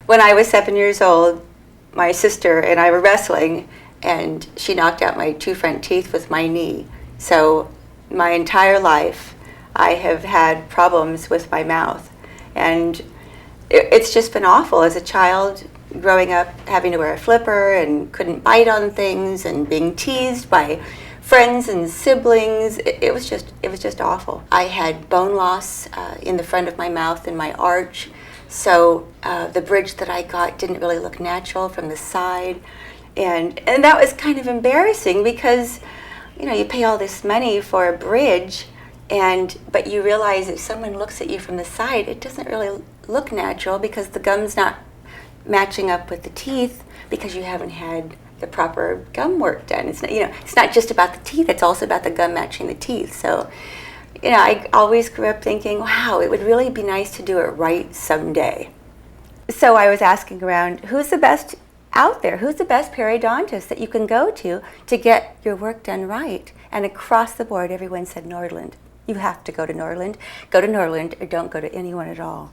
When I was 7 years old, my sister and I were wrestling, and she knocked out my two front teeth with my knee. So my entire life, I have had problems with my mouth. And it's just been awful as a child, growing up having to wear a flipper and couldn't bite on things and being teased by friends and siblings. It was just awful. I had bone loss in the front of my mouth and my arch. So the bridge that I got didn't really look natural from the side. And that was kind of embarrassing because, you know, you pay all this money for a bridge, but you realize if someone looks at you from the side, it doesn't really look natural because the gum's not matching up with the teeth because you haven't had the proper gum work done. It's not, you know, it's not just about the teeth, it's also about the gum matching the teeth. So, you know, I always grew up thinking, wow, it would really be nice to do it right someday. So I was asking around, who's the best out there? Who's the best periodontist that you can go to get your work done right? And across the board, everyone said Nordland. You have to go to Nordland. Go to Nordland or don't go to anyone at all.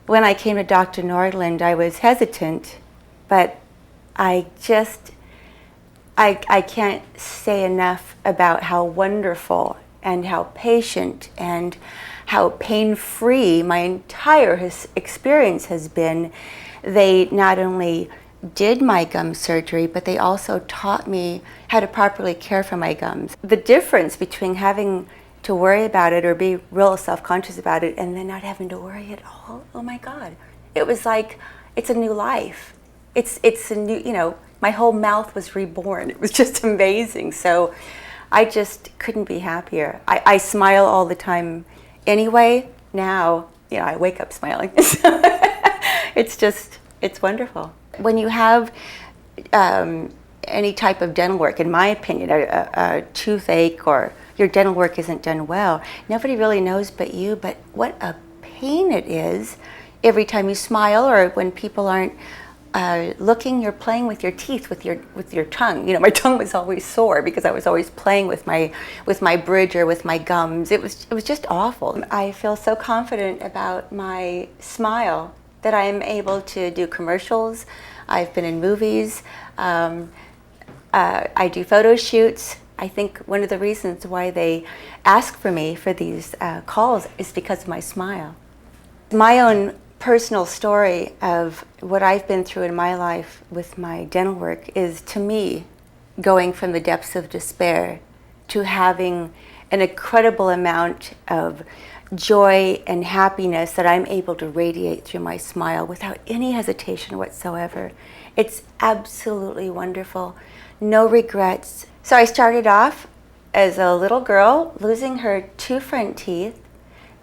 When I came to Dr. Nordland, I was hesitant, but I can't say enough about how wonderful and how patient and how pain-free my entire experience has been. They not only did my gum surgery, but they also taught me how to properly care for my gums. The difference between having to worry about it or be real self-conscious about it and then not having to worry at all, oh my God. It was like, it's a new life. It's a new, you know, my whole mouth was reborn. It was just amazing. So I just couldn't be happier. I smile all the time anyway. Now, you know, I wake up smiling. It's wonderful. When you have any type of dental work, in my opinion, a toothache or your dental work isn't done well, nobody really knows but you, but what a pain it is every time you smile or when people aren't looking, you're playing with your teeth, with your tongue. You know, my tongue was always sore because I was always playing with my bridge or with my gums. It was just awful. I feel so confident about my smile that I am able to do commercials. I've been in movies. I do photo shoots. I think one of the reasons why they ask for me for these calls is because of my smile. My own personal story of what I've been through in my life with my dental work is, to me, going from the depths of despair to having an incredible amount of joy and happiness that I'm able to radiate through my smile without any hesitation whatsoever. It's absolutely wonderful. No regrets. So I started off as a little girl losing her two front teeth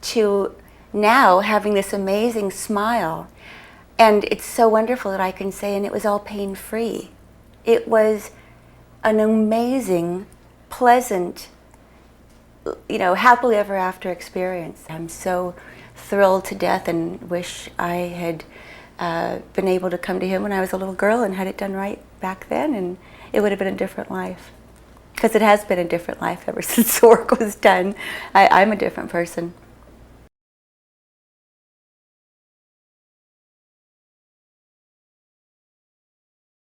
to now having this amazing smile. And it's so wonderful that I can say, and it was all pain-free. It was an amazing, pleasant, you know, happily ever after experience. I'm so thrilled to death and wish I had been able to come to him when I was a little girl and had it done right back then, and it would have been a different life. Because it has been a different life ever since the work was done. I'm a different person.